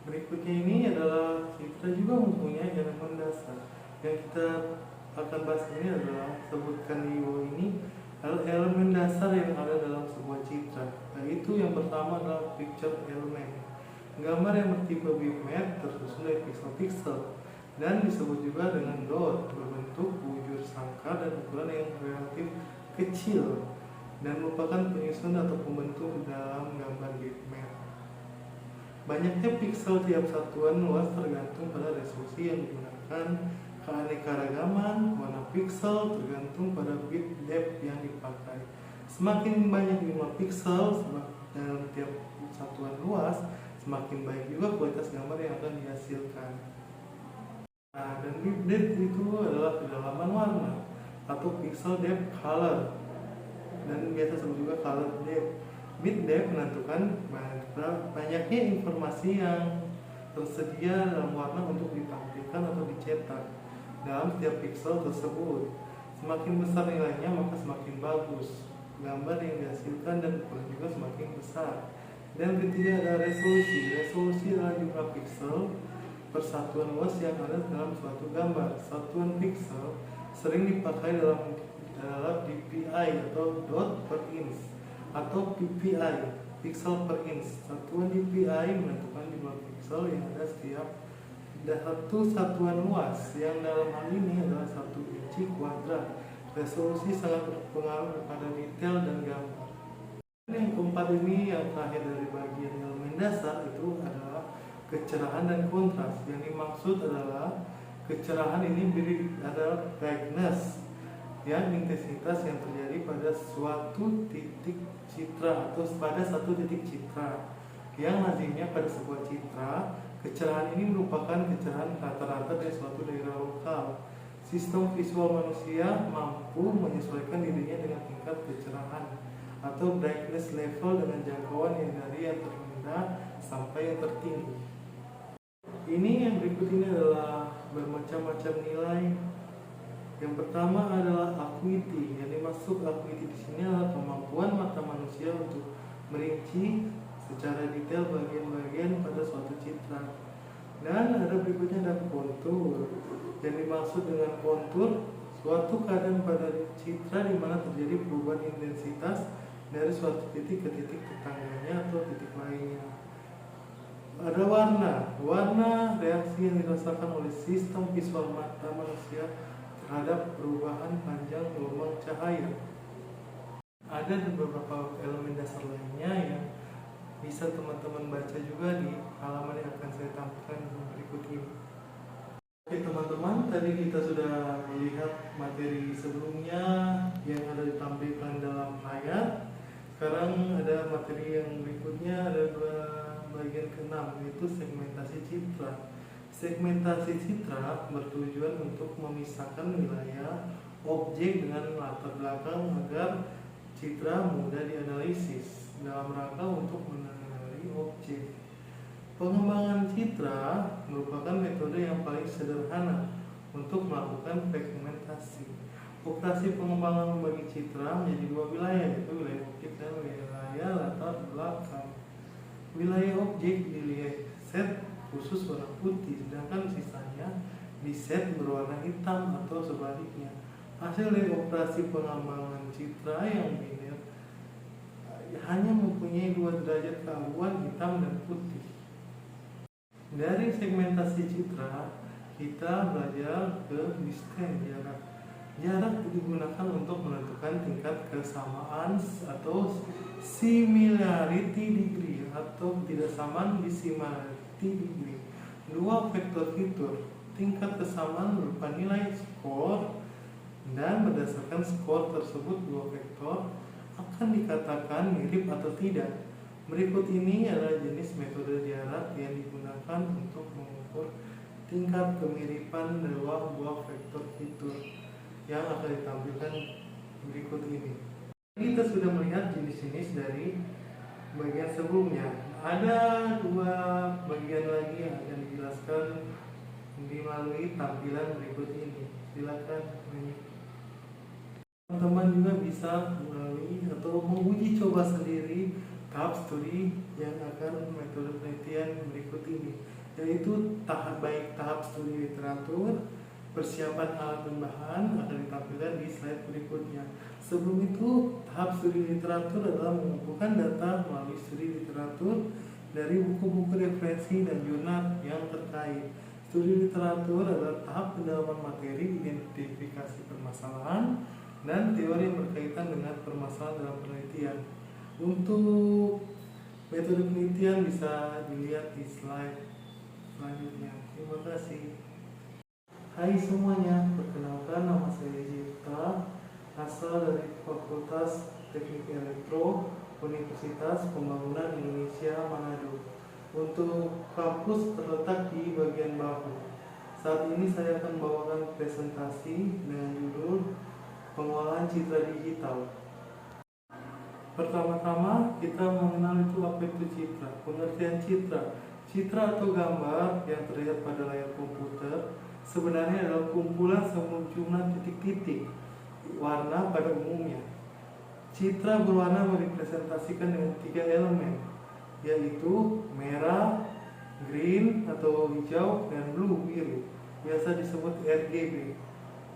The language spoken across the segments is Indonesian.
Berikutnya ini adalah kita juga mempunyai elemen dasar. Yang kita akan bahas ini adalah sebutkan di bawah ini adalah elemen dasar yang ada dalam sebuah citra. Yaitu yang pertama adalah picture element. Gambar yang bertipe bitmap tersusun dari pixel-pixel dan disebut juga dengan dot, berbentuk bujur sangkar dan ukuran yang relatif kecil dan merupakan penyusun atau pembentuk dalam gambar bitmap. Banyaknya piksel tiap satuan luas tergantung pada resolusi yang digunakan, keanekaragaman warna piksel tergantung pada bit depth yang dipakai. Semakin banyak jumlah piksel dalam tiap satuan luas, semakin baik juga kualitas gambar yang akan dihasilkan. Nah, dan bit depth itu adalah kedalaman warna atau pixel depth color, dan biasa disebut juga color depth. Bit depth menentukan banyaknya informasi yang tersedia dalam warna untuk ditampilkan atau dicetak dalam setiap pixel tersebut. Semakin besar nilainya maka semakin bagus gambar yang dihasilkan dan ukuran juga semakin besar. Dan ketiga ada resolusi. Resolusi adalah jumlah pixel per satuan luas yang ada dalam suatu gambar. Satuan pixel sering dipakai dalam DPI atau dot per inch atau PPI, pixel per inch. Satuan DPI menentukan jumlah pixel yang ada setiap satu satuan luas, yang dalam hal ini adalah 1 inci kuadrat. Resolusi sangat berpengaruh pada detail dan gambar. Yang keempat ini, yang terakhir dari bagian elemen dasar, itu adalah kecerahan dan kontras. Yang dimaksud adalah kecerahan ini adalah brightness, yang intensitas yang terjadi pada suatu titik citra atau pada satu titik citra. Yang lazimnya pada sebuah citra, kecerahan ini merupakan kecerahan rata-rata dari suatu daerah lokal. Sistem visual manusia mampu menyesuaikan dirinya dengan tingkat kecerahan atau brightness level dengan jangkauan yang dari yang terendah sampai yang tertinggi. Ini yang berikut ini adalah bermacam-macam nilai. Yang pertama adalah acuity. Yang dimaksud acuity di sini adalah kemampuan mata manusia untuk merinci secara detail bagian-bagian pada suatu citra. Dan ada berikutnya ada kontur. Yang dimaksud dengan kontur, suatu keadaan pada citra di mana terjadi perubahan intensitas dari suatu titik ke titik tetangganya atau titik lainnya. Ada warna reaksi yang dirasakan oleh sistem visual mata manusia terhadap perubahan panjang gelombang cahaya. Ada beberapa elemen dasar lainnya yang bisa teman-teman baca juga di halaman yang akan saya tampilkan berikut ini. Oke teman-teman, tadi kita sudah melihat materi sebelumnya yang ada ditampilkan dalam layar. Sekarang ada materi yang berikutnya, ada bagian ke-6, yaitu segmentasi citra. Segmentasi citra bertujuan untuk memisahkan wilayah objek dengan latar belakang agar citra mudah dianalisis dalam rangka untuk mengenali objek. Pengembangan citra merupakan metode yang paling sederhana untuk melakukan segmentasi. Operasi pengembangan membagi citra menjadi dua wilayah, yaitu wilayah objek dan wilayah latar belakang. Wilayah objek di-set khusus warna putih, sedangkan sisanya di-set berwarna hitam atau sebaliknya. Hasil dari operasi pengembangan citra yang biner hanya mempunyai dua derajat keabuan, hitam dan putih. Dari segmentasi citra, kita belajar ke distance, jarak digunakan untuk menentukan tingkat kesamaan atau similarity degree atau ketidaksamaan di similarity degree. Dua vektor fitur tingkat kesamaan berupa nilai skor, dan berdasarkan skor tersebut dua vektor akan dikatakan mirip atau tidak. Berikut ini adalah jenis metode jarak yang digunakan untuk mengukur tingkat kemiripan dua buah vektor fitur yang akan ditampilkan berikut ini. Kita sudah melihat jenis-jenis dari bagian sebelumnya. Ada dua bagian lagi yang akan dijelaskan melalui tampilan berikut ini. Silakan teman-teman juga bisa melalui atau menguji coba sendiri tahap studi yang akan metode penelitian berikut ini, yaitu tahap studi literatur, persiapan alat dan bahan akan ditampilkan di slide berikutnya. Sebelum itu, tahap studi literatur adalah mengumpulkan data melalui studi literatur dari buku-buku referensi dan jurnal yang terkait. Studi literatur adalah tahap pendalaman materi, identifikasi permasalahan, dan teori yang berkaitan dengan permasalahan dalam penelitian. Untuk metode penelitian bisa dilihat di slide selanjutnya. Terima kasih. Hai semuanya, perkenalkan nama saya Jifta, asal dari Fakultas Teknik Elektro Universitas Pembangunan Indonesia Manado. Untuk kampus terletak di bagian bahu. Saat ini saya akan membawakan presentasi dengan judul Pengolahan Citra Digital. Pertama-tama kita mengenal itu apa itu citra. Pengertian citra. Citra atau gambar yang terlihat pada layar komputer sebenarnya adalah kumpulan sejumlah titik-titik warna pada umumnya. Citra berwarna direpresentasikan dengan 3 elemen, yaitu merah, green atau hijau, dan blue biru, biasa disebut RGB,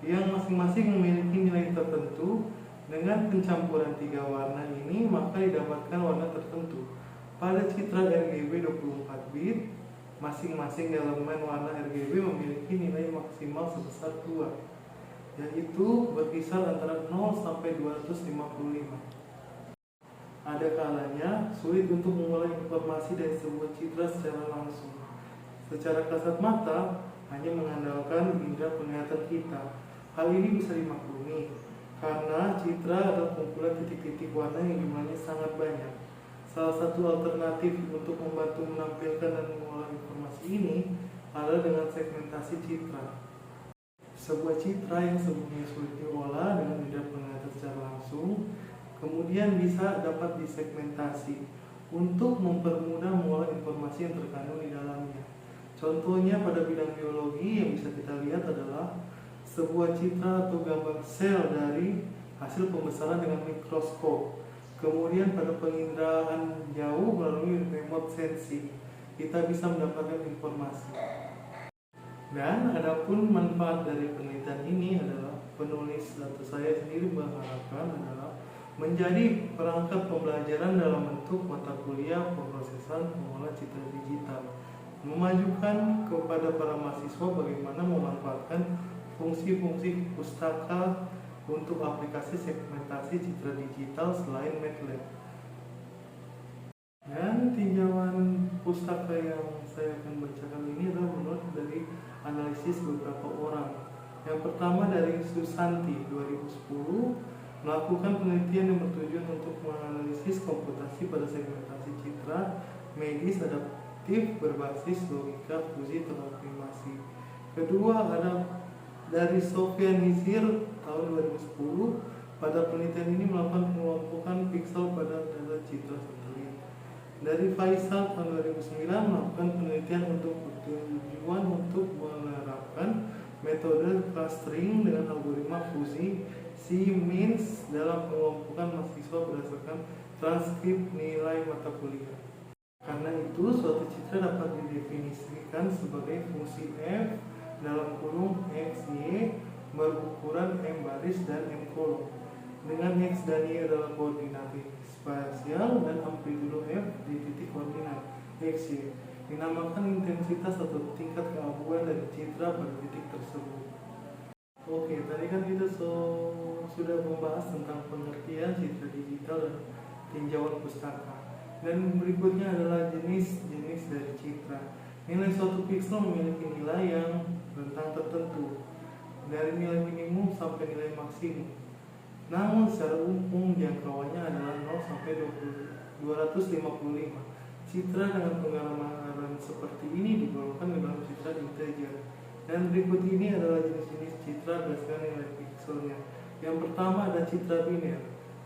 yang masing-masing memiliki nilai tertentu. Dengan pencampuran 3 warna ini maka didapatkan warna tertentu. Pada citra RGB 24 bit, masing-masing elemen warna RGB memiliki nilai maksimal sebesar 2, yaitu berkisar antara 0 sampai 255. Ada kalanya sulit untuk mengolah informasi dari sebuah citra secara langsung. Secara kasat mata hanya mengandalkan indera penglihatan kita. Hal ini bisa dimaklumi karena citra adalah kumpulan titik-titik warna yang jumlahnya sangat banyak. Salah satu alternatif untuk membantu menampilkan dan mengolah informasi ini adalah dengan segmentasi citra. Sebuah citra yang sebelumnya sulit diolah dengan indera penglihatan secara langsung, kemudian bisa dapat disegmentasi untuk mempermudah mengolah informasi yang terkandung di dalamnya. Contohnya pada bidang biologi yang bisa kita lihat adalah sebuah citra atau gambar sel dari hasil pembesaran dengan mikroskop. Kemudian pada penginderaan jauh melalui remote sensing, kita bisa mendapatkan informasi. Dan adapun manfaat dari penelitian ini adalah penulis atau saya sendiri berharapkan adalah menjadi perangkat pembelajaran dalam bentuk mata kuliah pemrosesan pengolah citra digital, memajukan kepada para mahasiswa bagaimana memanfaatkan fungsi-fungsi pustaka untuk aplikasi segmentasi citra digital selain MATLAB. Dan tinjauan pustaka yang saya akan bacakan ini adalah menurut dari analisis beberapa orang. Yang pertama dari Susanti 2010 melakukan penelitian yang bertujuan untuk menganalisis komputasi pada segmentasi citra medis adaptif berbasis logika fusi transformasi. Kedua ada dari Sofian Nizir tahun 2010, pada penelitian ini melakukan pengelompokan piksel pada data citra satelit. Dari Faisal tahun 2009 melakukan penelitian untuk bertujuan untuk menerapkan metode clustering dengan algoritma fusi C-means dalam pengelompokan mahasiswa berdasarkan transkrip nilai mata kuliah. Karena itu, suatu citra dapat didefinisikan sebagai fungsi F dalam kurung X, Y berukuran M baris dan M kolom, dengan X dan Y adalah koordinat spasial dan amplitudo F di titik koordinat X, Y. Dinamakan intensitas atau tingkat keabuan dari citra pada titik tersebut. Oke, tadi kan kita sudah membahas tentang pengertian citra digital dan tinjauan pustaka. Dan berikutnya adalah jenis-jenis dari citra. Nilai suatu piksel memiliki nilai yang rentang tertentu, dari nilai minimum sampai nilai maksimum. Namun secara umum jangkauannya adalah 0 sampai 255. Citra dengan penggambaran seperti ini digolongkan ke dalam citra integer. Dan berikut ini adalah jenis-jenis citra berdasarkan nilai pikselnya. Yang pertama ada citra biner.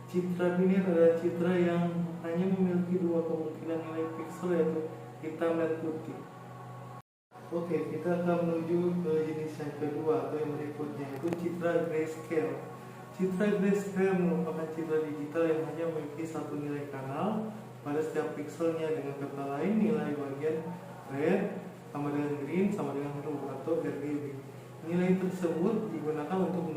Citra biner adalah citra yang hanya memiliki 2 kemungkinan nilai piksel, yaitu hitam dan putih. Oke, kita akan menuju ke jenis yang kedua atau yang berikutnya, yaitu citra grayscale. Citra grayscale merupakan citra digital yang hanya memiliki satu nilai kanal pada setiap pikselnya. Dengan kata lain, nilai bagian red sama dengan green sama dengan blue atau RGB. Nilai tersebut digunakan untuk